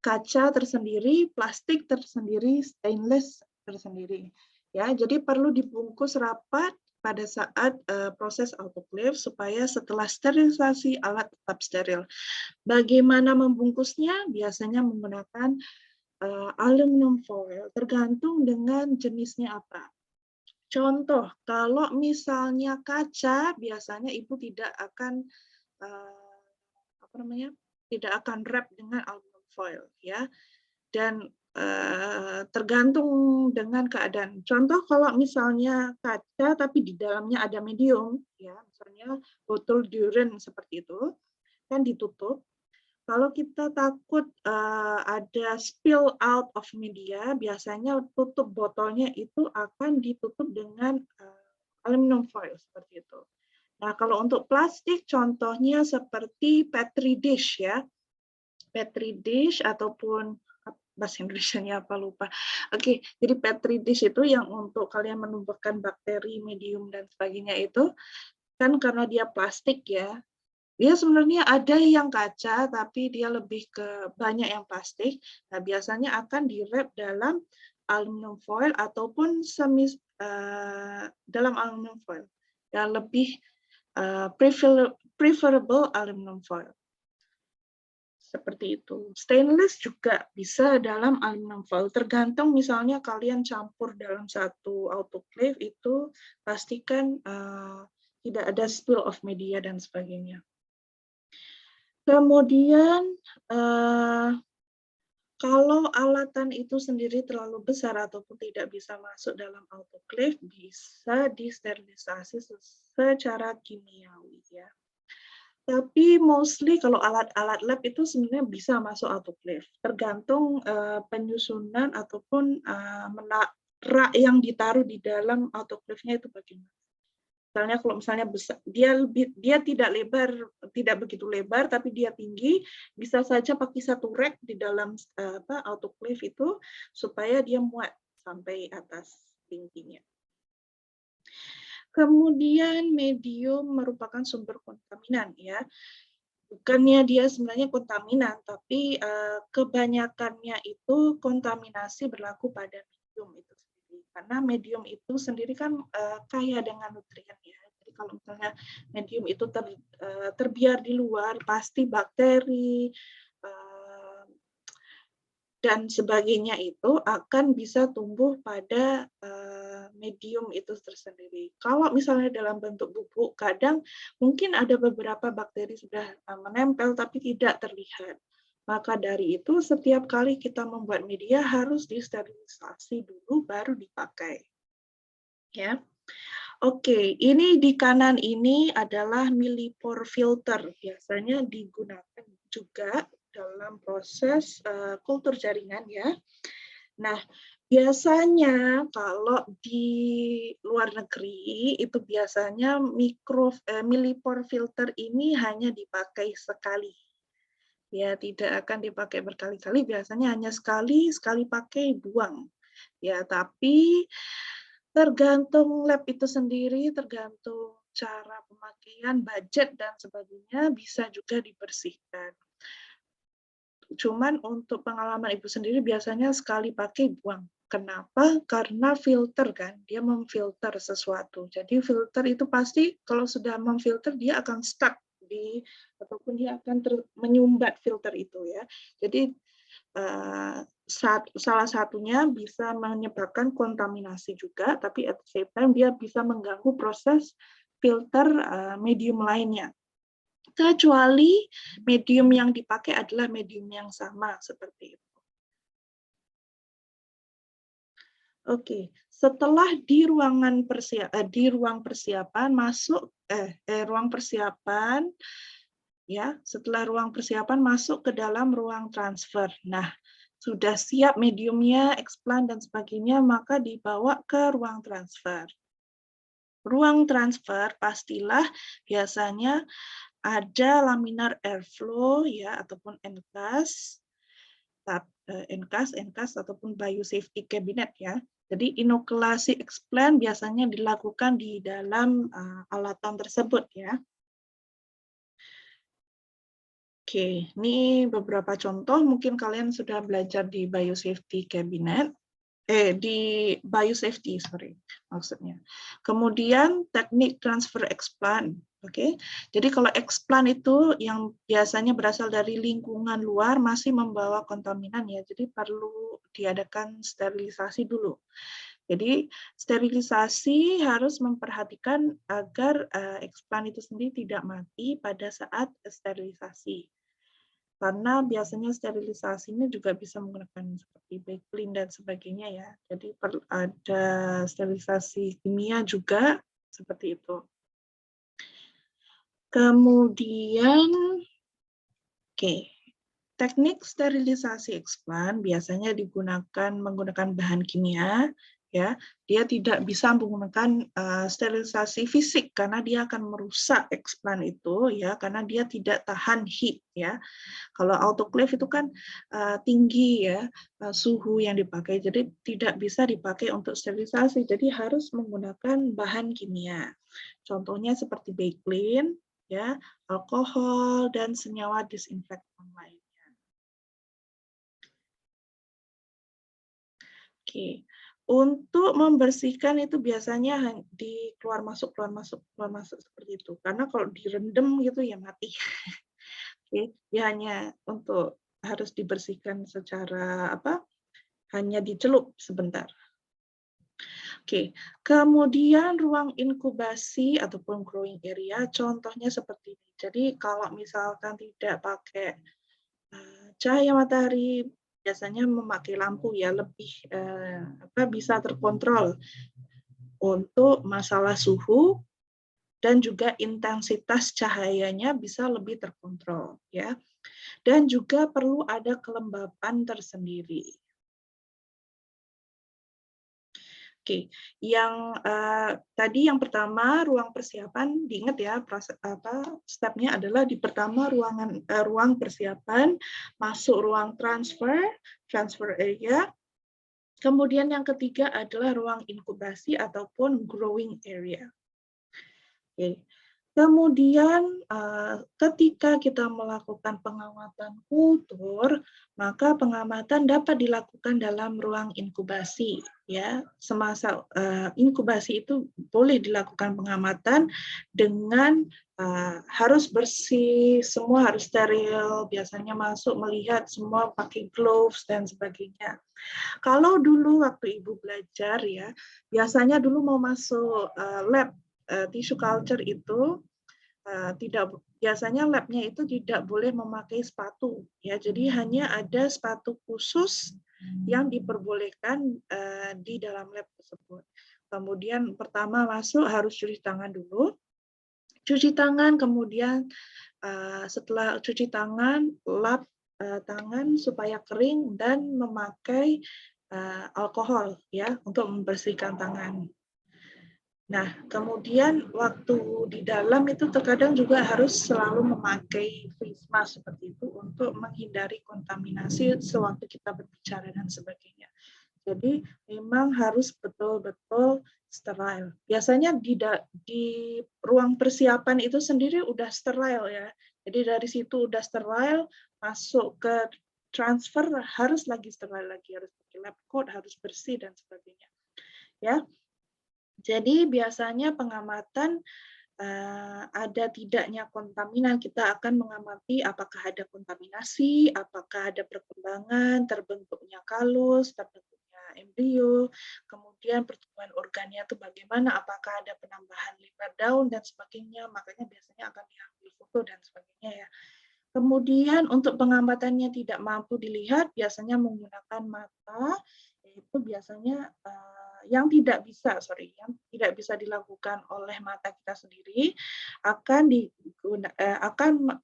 Speaker 1: kaca tersendiri, plastik tersendiri, stainless tersendiri. Ya, jadi perlu dibungkus rapat pada saat proses autoclave supaya setelah sterilisasi alat tetap steril. Bagaimana membungkusnya? Biasanya menggunakan aluminium foil, tergantung dengan jenisnya apa. Contoh, kalau misalnya kaca, biasanya Ibu tidak akan tidak akan wrap dengan aluminium foil ya, dan tergantung dengan keadaan. Contoh kalau misalnya kaca tapi di dalamnya ada medium ya, misalnya botol Duren seperti itu kan ditutup. Kalau kita takut ada spill out of media, biasanya tutup botolnya itu akan ditutup dengan aluminium foil seperti itu. Nah, kalau untuk plastik contohnya seperti petri dish ya. Petri dish ataupun bahasa Indonesianya apa lupa. Oke, jadi petri dish itu yang untuk kalian menumbuhkan bakteri, medium dan sebagainya itu kan karena dia plastik ya. Dia sebenarnya ada yang kaca tapi dia lebih ke banyak yang plastik. Nah, biasanya akan di-wrap dalam aluminium foil ataupun dalam aluminium foil. Yang lebih preferable aluminium foil. Seperti itu. Stainless juga bisa dalam aluminum foil. Tergantung misalnya kalian campur dalam satu autoclave itu pastikan tidak ada spill of media dan sebagainya. Kemudian kalau alatan itu sendiri terlalu besar ataupun tidak bisa masuk dalam autoclave, bisa disterilisasi secara kimiawi ya. Tapi mostly kalau alat-alat lab itu sebenarnya bisa masuk autoclave, tergantung penyusunan ataupun rak yang ditaruh di dalam autoclave-nya itu bagaimana. Misalnya kalau misalnya besar, dia tidak lebar, tidak begitu lebar, tapi dia tinggi, bisa saja pakai satu rack di dalam autoclave itu supaya dia muat sampai atas tingginya. Kemudian medium merupakan sumber kontaminan ya. Bukannya dia sebenarnya kontaminan, tapi kebanyakannya itu kontaminasi berlaku pada medium itu sendiri. Karena medium itu sendiri kan kaya dengan nutrien ya. Jadi kalau misalnya medium itu terbiar di luar, pasti bakteri dan sebagainya itu akan bisa tumbuh pada medium itu tersendiri. Kalau misalnya dalam bentuk bubuk, kadang mungkin ada beberapa bakteri sudah menempel tapi tidak terlihat. Maka dari itu setiap kali kita membuat media harus disterilisasi dulu baru dipakai. Ya. Oke, ini di kanan ini adalah millipore filter. Biasanya digunakan juga dalam proses kultur jaringan ya. Nah, biasanya kalau di luar negeri itu biasanya millipore filter ini hanya dipakai sekali. Ya, tidak akan dipakai berkali-kali, biasanya hanya sekali pakai buang. Ya, tapi tergantung lab itu sendiri, tergantung cara pemakaian, budget dan sebagainya, bisa juga dibersihkan. Cuman untuk pengalaman Ibu sendiri biasanya sekali pakai buang. Kenapa? Karena filter kan, dia memfilter sesuatu. Jadi filter itu pasti kalau sudah memfilter dia akan stuck ataupun dia akan menyumbat filter itu ya. Jadi salah satunya bisa menyebabkan kontaminasi juga, tapi at the same time dia bisa mengganggu proses filter medium lainnya. Kecuali medium yang dipakai adalah medium yang sama seperti itu. Oke, setelah di ruang persiapan masuk ruang persiapan ya, setelah ruang persiapan masuk ke dalam ruang transfer. Nah, sudah siap mediumnya, explant dan sebagainya, maka dibawa ke ruang transfer. Ruang transfer pastilah biasanya ada laminar airflow ya ataupun NCAS ataupun biosafety cabinet ya. Jadi inokulasi explant biasanya dilakukan di dalam alatan tersebut ya. Oke, ini beberapa contoh mungkin kalian sudah belajar di biosafety cabinet. Di biosafety, maksudnya. Kemudian teknik transfer explant. Oke, jadi kalau explant itu yang biasanya berasal dari lingkungan luar masih membawa kontaminan ya, jadi perlu diadakan sterilisasi dulu. Jadi sterilisasi harus memperhatikan agar explant itu sendiri tidak mati pada saat sterilisasi. Karena biasanya sterilisasi ini juga bisa menggunakan seperti backclean dan sebagainya ya. Jadi ada sterilisasi kimia juga seperti itu. Kemudian, teknik sterilisasi explant biasanya menggunakan bahan kimia. Ya, dia tidak bisa menggunakan sterilisasi fisik karena dia akan merusak explant itu ya, karena dia tidak tahan heat ya. Kalau autoclave itu kan tinggi ya suhu yang dipakai, jadi tidak bisa dipakai untuk sterilisasi. Jadi harus menggunakan bahan kimia. Contohnya seperti backclean ya, alkohol dan senyawa disinfektan lainnya. Oke. Untuk membersihkan itu biasanya di keluar masuk seperti itu. Karena kalau direndam gitu ya mati. Oke, dia hanya untuk harus dibersihkan secara hanya dicelup sebentar. Oke, kemudian ruang inkubasi ataupun growing area, contohnya seperti ini. Jadi kalau misalkan tidak pakai cahaya matahari, biasanya memakai lampu ya lebih bisa terkontrol untuk masalah suhu dan juga intensitas cahayanya bisa lebih terkontrol ya. Dan juga perlu ada kelembapan tersendiri. Oke, yang tadi yang pertama ruang persiapan, diingat ya stepnya adalah di pertama ruang persiapan, masuk ruang transfer area. Kemudian yang ketiga adalah ruang inkubasi ataupun growing area. Oke. Kemudian ketika kita melakukan pengamatan kultur, maka pengamatan dapat dilakukan dalam ruang inkubasi ya. Semasa inkubasi itu boleh dilakukan pengamatan dengan harus bersih, semua harus steril, biasanya masuk melihat semua pakai gloves dan sebagainya. Kalau dulu waktu Ibu belajar ya, biasanya dulu mau masuk lab tissue culture itu biasanya labnya itu tidak boleh memakai sepatu ya, jadi hanya ada sepatu khusus yang diperbolehkan di dalam lab tersebut. Kemudian pertama masuk harus cuci tangan dulu, kemudian setelah cuci tangan lap tangan supaya kering dan memakai alkohol ya untuk membersihkan tangan. Nah, kemudian waktu di dalam itu terkadang juga harus selalu memakai face mask seperti itu untuk menghindari kontaminasi sewaktu kita berbicara dan sebagainya. Jadi memang harus betul-betul sterile. Biasanya di ruang persiapan itu sendiri udah sterile ya. Jadi dari situ udah sterile, masuk ke transfer harus lagi sterile lagi, harus pakai lab coat, harus bersih dan sebagainya. Ya. Jadi biasanya pengamatan ada tidaknya kontaminan, kita akan mengamati apakah ada kontaminasi, apakah ada perkembangan, terbentuknya kalus, terbentuknya embrio, kemudian pertumbuhan organnya itu bagaimana, apakah ada penambahan lebar daun dan sebagainya, makanya biasanya akan diambil foto dan sebagainya ya. Kemudian untuk pengamatannya tidak mampu dilihat, biasanya menggunakan mata, yaitu biasanya yang tidak bisa dilakukan oleh mata kita sendiri, akan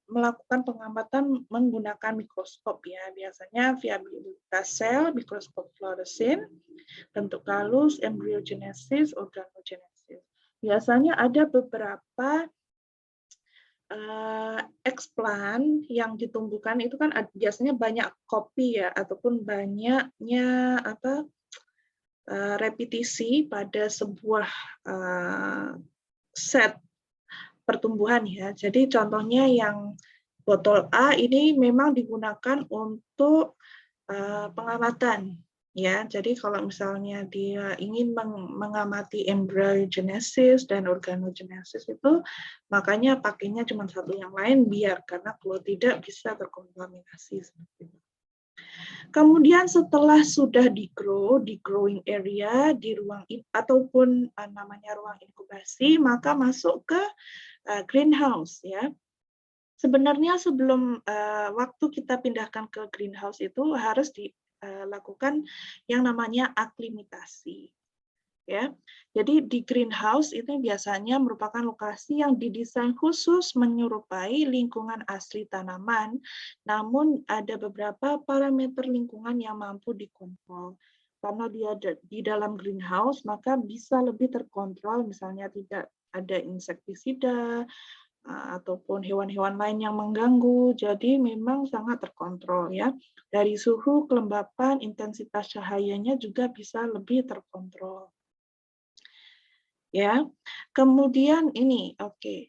Speaker 1: melakukan pengamatan menggunakan mikroskop ya, biasanya viabilitas sel, mikroskop fluoresin, bentuk kalus, embryogenesis, organogenesis. Biasanya ada beberapa eksplan yang ditumbuhkan itu kan biasanya banyak kopi ya, ataupun banyaknya repetisi pada sebuah set pertumbuhan ya. Jadi contohnya yang botol A ini memang digunakan untuk pengamatan ya. Jadi kalau misalnya dia ingin mengamati embryogenesis dan organogenesis itu, makanya pakainya cuma satu, yang lain biar, karena kalau tidak bisa terkontaminasi seperti itu. Kemudian setelah sudah di growing area, di ruang ataupun namanya ruang inkubasi, maka masuk ke greenhouse ya. Sebenarnya sebelum waktu kita pindahkan ke greenhouse itu harus dilakukan yang namanya aklimatasi. Ya, jadi di greenhouse itu biasanya merupakan lokasi yang didesain khusus menyerupai lingkungan asli tanaman, namun ada beberapa parameter lingkungan yang mampu dikontrol. Karena dia di dalam greenhouse, maka bisa lebih terkontrol, misalnya tidak ada insektisida ataupun hewan-hewan lain yang mengganggu, jadi memang sangat terkontrol ya. Dari suhu, kelembapan, intensitas cahayanya juga bisa lebih terkontrol. Ya, kemudian ini,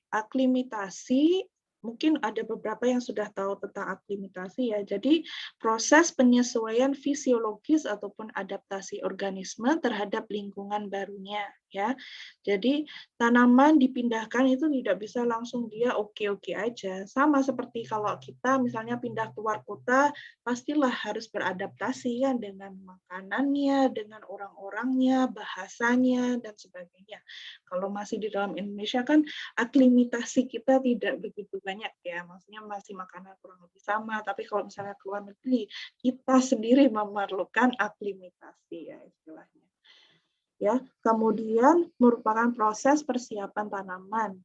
Speaker 1: aklimatasi, mungkin ada beberapa yang sudah tahu tentang aklimatasi ya. Jadi proses penyesuaian fisiologis ataupun adaptasi organisme terhadap lingkungan barunya ya. Jadi tanaman dipindahkan itu tidak bisa langsung dia oke-oke aja. Sama seperti kalau kita misalnya pindah keluar kota, pastilah harus beradaptasi kan dengan makanannya, dengan orang-orangnya, bahasanya dan sebagainya. Kalau masih di dalam Indonesia kan aklimatasi kita tidak begitu banyak ya. Maksudnya masih makanan kurang lebih sama, tapi kalau misalnya keluar negeri, kita sendiri memerlukan aklimatasi ya istilahnya. Ya, kemudian merupakan proses persiapan tanaman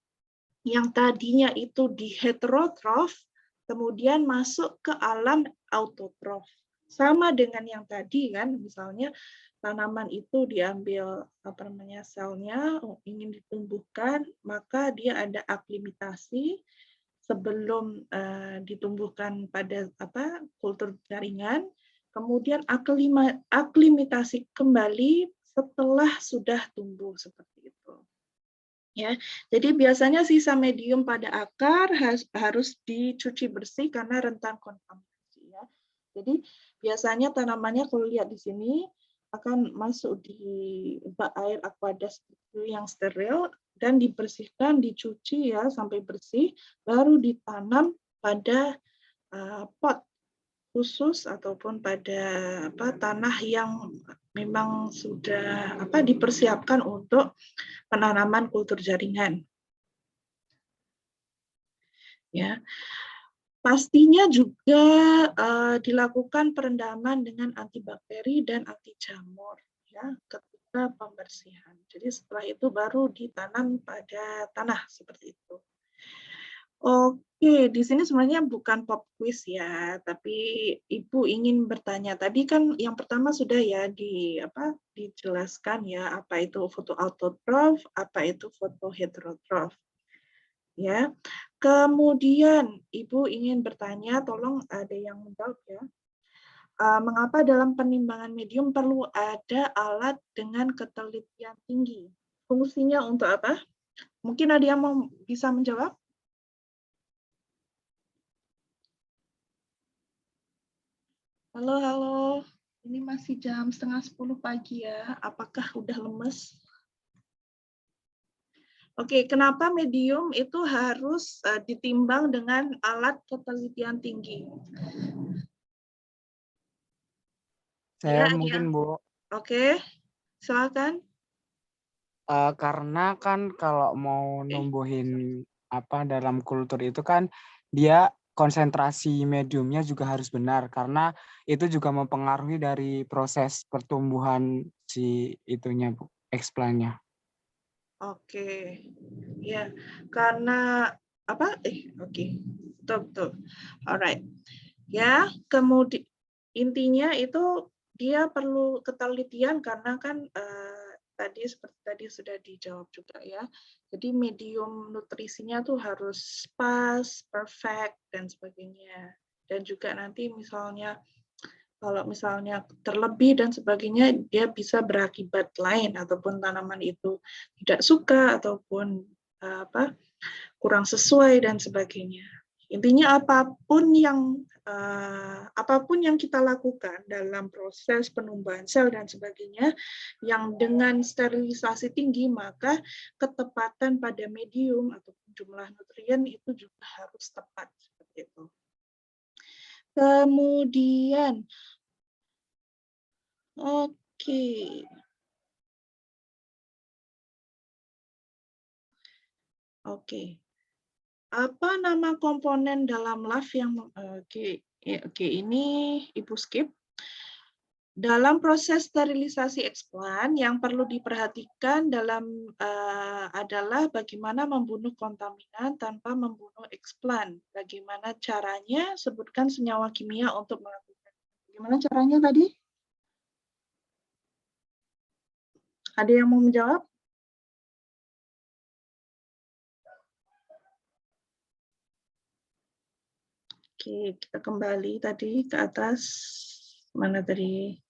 Speaker 1: yang tadinya itu di heterotrof, kemudian masuk ke alam autotrof. Sama dengan yang tadi kan, misalnya tanaman itu diambil selnya ingin ditumbuhkan, maka dia ada aklimatasi sebelum ditumbuhkan pada kultur jaringan, kemudian aklimatasi kembali setelah sudah tumbuh seperti itu. Ya, jadi biasanya sisa medium pada akar harus dicuci bersih karena rentan kontaminasi. Ya, jadi biasanya tanamannya kalau lihat di sini akan masuk di bak air aqueduct yang steril dan dibersihkan, dicuci ya sampai bersih, baru ditanam pada pot khusus ataupun pada tanah yang memang sudah dipersiapkan untuk penanaman kultur jaringan. Ya, pastinya juga dilakukan perendaman dengan antibakteri dan anti jamur ya ketika pembersihan. Jadi setelah itu baru ditanam pada tanah seperti itu. Oke, di sini sebenarnya bukan pop quiz ya, tapi Ibu ingin bertanya. Tadi kan yang pertama sudah ya dijelaskan ya apa itu foto autotrof, apa itu foto heterotrof. Ya. Kemudian Ibu ingin bertanya, tolong ada yang menjawab ya. Mengapa dalam penimbangan medium perlu ada alat dengan ketelitian tinggi? Fungsinya untuk apa? Mungkin ada yang bisa menjawab? Halo, halo. Ini masih jam 9:30 pagi ya. Apakah udah lemes? Oke, kenapa medium itu harus ditimbang dengan alat ketelitian tinggi?
Speaker 3: Saya
Speaker 1: Ya,
Speaker 3: mungkin Bu,
Speaker 1: Oke, silakan.
Speaker 3: karena kan kalau mau numbuhin dalam kultur itu kan dia konsentrasi mediumnya juga harus benar karena itu juga mempengaruhi dari proses pertumbuhan si itunya Bu, explannya.
Speaker 1: Oke, ya karena oke, betul. Alright, ya kemudian intinya itu dia perlu ketelitian karena kan seperti tadi sudah dijawab juga ya. Jadi medium nutrisinya tuh harus pas, perfect dan sebagainya. Dan juga nanti kalau misalnya terlebih dan sebagainya, dia bisa berakibat lain ataupun tanaman itu tidak suka ataupun kurang sesuai dan sebagainya. Intinya apapun yang kita lakukan dalam proses penumbuhan sel dan sebagainya, yang dengan sterilisasi tinggi, maka ketepatan pada medium ataupun jumlah nutrien itu juga harus tepat seperti itu. Kemudian Oke. Apa nama komponen dalam LAF yang ini Ibu skip. Dalam proses sterilisasi eksplan yang perlu diperhatikan adalah bagaimana membunuh kontaminan tanpa membunuh eksplan. Bagaimana caranya? Sebutkan senyawa kimia untuk melakukan. Bagaimana caranya tadi? Ada yang mau menjawab? Oke, kita kembali tadi ke atas. Mana tadi?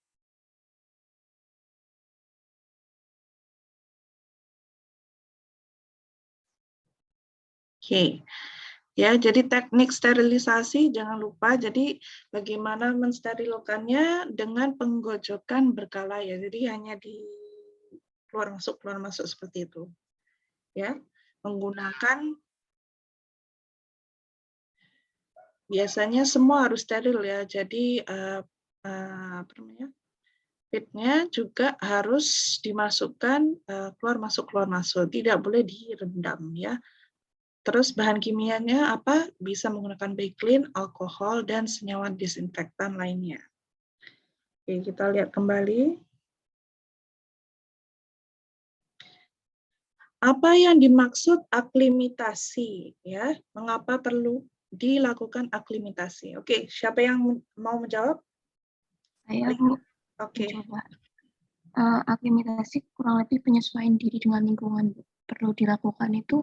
Speaker 1: Oke. Ya, jadi teknik sterilisasi jangan lupa. Jadi bagaimana mensterilkannya dengan penggojokan berkala ya. Jadi hanya keluar masuk seperti itu. Ya, menggunakan biasanya semua harus steril ya. Jadi apa namanya? Feed-nya juga harus dimasukkan keluar masuk, tidak boleh direndam ya. Terus bahan kimianya apa? Bisa menggunakan bakelin, alkohol, dan senyawa disinfektan lainnya. Oke, kita lihat kembali. Apa yang dimaksud aklimatasi? Ya, mengapa perlu dilakukan aklimatasi? Oke, siapa yang mau menjawab?
Speaker 2: Saya, Bu,
Speaker 1: Oke.
Speaker 2: mencoba. Aklimatasi kurang lebih penyesuaian diri dengan lingkungan, Bu. Perlu dilakukan itu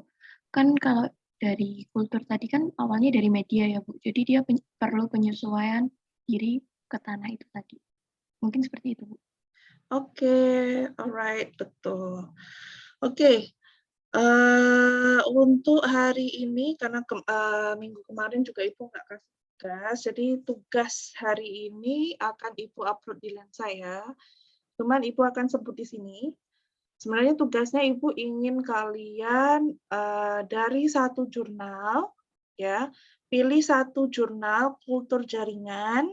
Speaker 2: kan kalau dari kultur tadi kan awalnya dari media ya, Bu. Jadi dia perlu penyesuaian diri ke tanah itu tadi. Mungkin seperti itu, Bu.
Speaker 1: Oke, alright, betul. Oke, untuk hari ini karena minggu kemarin juga Ibu nggak kasih tugas, jadi tugas hari ini akan Ibu upload di Lensa ya. Cuman Ibu akan sebut di sini. Sebenarnya tugasnya Ibu ingin kalian dari satu jurnal, ya, pilih satu jurnal kultur jaringan.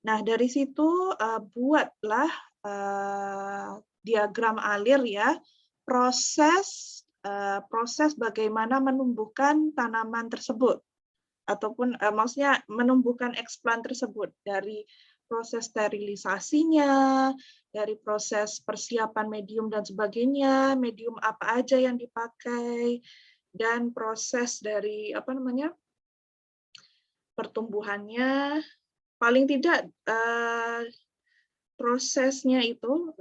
Speaker 1: Nah dari situ buatlah diagram alir ya, proses bagaimana menumbuhkan tanaman tersebut, ataupun maksudnya menumbuhkan eksplan tersebut dari proses sterilisasinya, dari proses persiapan medium dan sebagainya, medium apa aja yang dipakai, dan proses dari apa namanya pertumbuhannya, paling tidak prosesnya itu,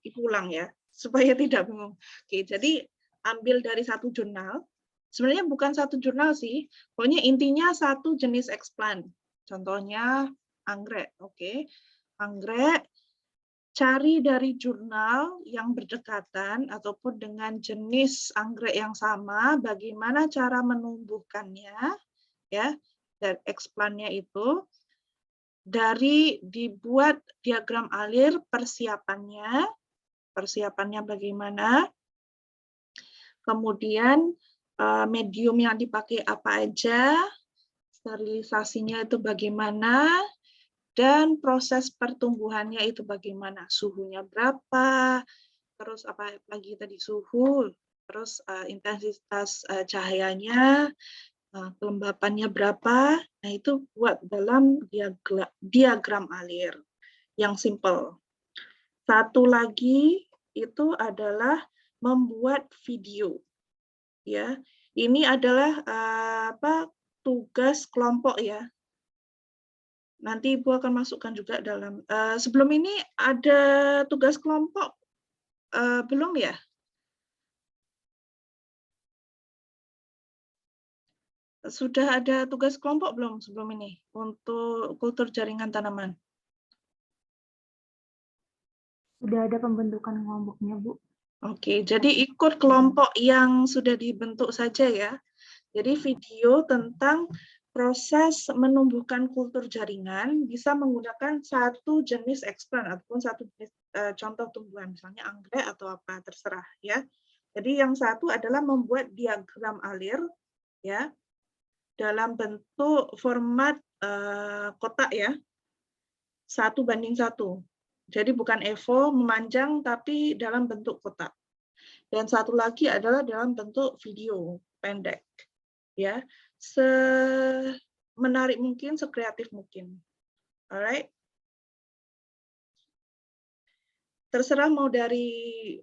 Speaker 1: Ibu ulang ya, supaya tidak bingung. Oke, jadi ambil dari satu jurnal, sebenarnya bukan satu jurnal sih, pokoknya intinya satu jenis eksplan. Contohnya anggrek, oke. Anggrek, cari dari jurnal yang berdekatan ataupun dengan jenis anggrek yang sama, bagaimana cara menumbuhkannya, ya, dan eksplannya itu, dari dibuat diagram alir persiapannya bagaimana, kemudian medium yang dipakai apa aja, sterilisasinya itu bagaimana, dan proses pertumbuhannya itu bagaimana, suhunya berapa, terus apa lagi tadi suhu, terus intensitas cahayanya, kelembapannya berapa, nah itu buat dalam diagram alir yang simple. Satu lagi itu adalah membuat video. Ya, ini adalah tugas kelompok ya. Nanti Ibu akan masukkan juga dalam. Sebelum ini ada tugas kelompok belum ya? Sudah ada tugas kelompok belum sebelum ini untuk kultur jaringan tanaman?
Speaker 2: Sudah ada pembentukan kelompoknya, Bu.
Speaker 1: Oke, jadi ikut kelompok yang sudah dibentuk saja ya. Jadi video tentang proses menumbuhkan kultur jaringan bisa menggunakan satu jenis eksplan ataupun satu jenis contoh tumbuhan, misalnya anggrek atau apa, terserah ya. Jadi yang satu adalah membuat diagram alir ya dalam bentuk format kotak ya, 1:1. Jadi bukan EVO memanjang tapi dalam bentuk kotak. Dan satu lagi adalah dalam bentuk video pendek. Ya, semenarik mungkin, sekreatif mungkin. Alright. Terserah mau dari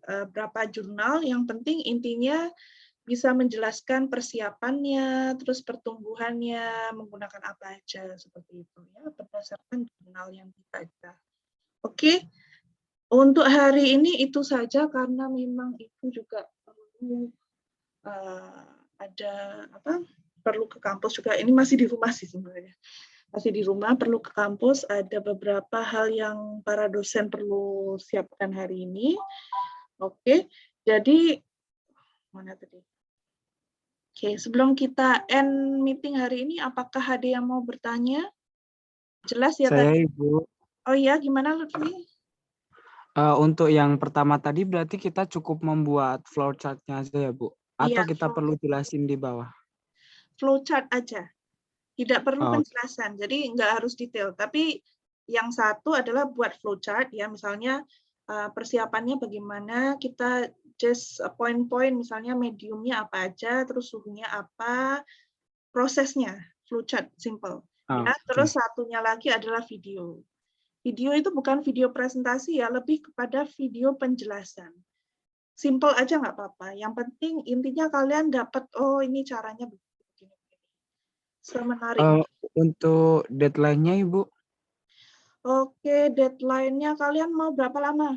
Speaker 1: berapa jurnal, yang penting intinya bisa menjelaskan persiapannya, terus pertumbuhannya, menggunakan apa aja seperti itu ya, berdasarkan jurnal yang dibaca. Oke, untuk hari ini itu saja karena memang itu juga perlu ada apa? Perlu ke kampus juga. Ini masih di rumah sih sebenarnya. Masih di rumah, perlu ke kampus. Ada beberapa hal yang para dosen perlu siapkan hari ini. Oke, jadi mana tadi? Oke, sebelum kita end meeting hari ini, apakah ada yang mau bertanya? Jelas ya
Speaker 3: Saya,
Speaker 1: tadi?
Speaker 3: Ibu.
Speaker 1: Oh iya, gimana Lutfi?
Speaker 3: Untuk yang pertama tadi berarti kita cukup membuat flowchart-nya aja ya, Bu? Atau
Speaker 1: Iya,
Speaker 3: kita perlu jelasin di bawah?
Speaker 1: flowchart aja. Tidak perlu
Speaker 3: Oh,
Speaker 1: penjelasan, jadi nggak harus detail. Tapi yang satu adalah buat flowchart, ya misalnya persiapannya bagaimana, kita just poin-poin, misalnya mediumnya apa aja, terus suhunya apa, prosesnya, flowchart simple. Ya,
Speaker 3: oke.
Speaker 1: terus satunya lagi adalah video. Video itu bukan video presentasi ya, lebih kepada video penjelasan. Simple aja nggak apa-apa. Yang penting intinya kalian dapat, oh ini caranya begini. Semenarik.
Speaker 3: Untuk deadline-nya, Ibu?
Speaker 1: Oke, deadline-nya kalian mau berapa lama?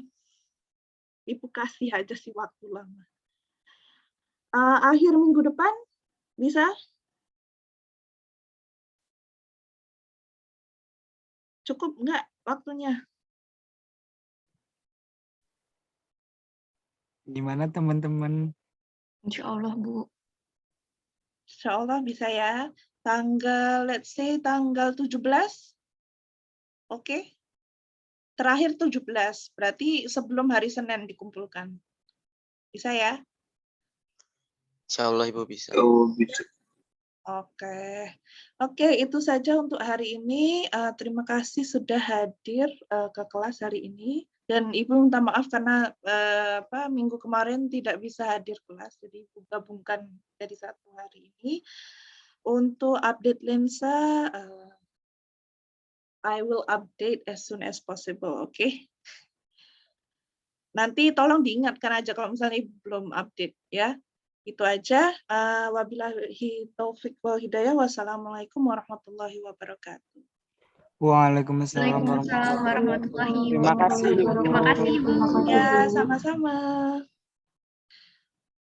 Speaker 1: Ibu kasih aja sih waktu lama. Akhir minggu depan bisa? Cukup nggak waktunya?
Speaker 3: Gimana teman-teman?
Speaker 2: Insya Allah, Bu.
Speaker 1: Insya Allah bisa ya. Tanggal, let's say tanggal 17. Oke. Terakhir 17, berarti sebelum hari Senin dikumpulkan. Bisa ya?
Speaker 4: Insya Allah Ibu bisa.
Speaker 1: Oke. Oke, itu saja untuk hari ini. Terima kasih sudah hadir ke kelas hari ini. Dan Ibu minta maaf karena minggu kemarin tidak bisa hadir kelas, jadi Ibu gabungkan jadi satu hari ini. Untuk update lensa, I will update as soon as possible, oke? Nanti tolong diingatkan aja kalau misalnya Ibu belum update, ya. Itu aja. Wabillahi taufiq wal hidayah. Wassalamualaikum warahmatullahi wabarakatuh.
Speaker 3: Waalaikumsalam
Speaker 2: Waalaikumsalam warahmatullahi
Speaker 3: Terima kasih,
Speaker 2: wabarakatuh.
Speaker 3: Ibu.
Speaker 2: Terima kasih, Ibu.
Speaker 1: Ya, sama-sama.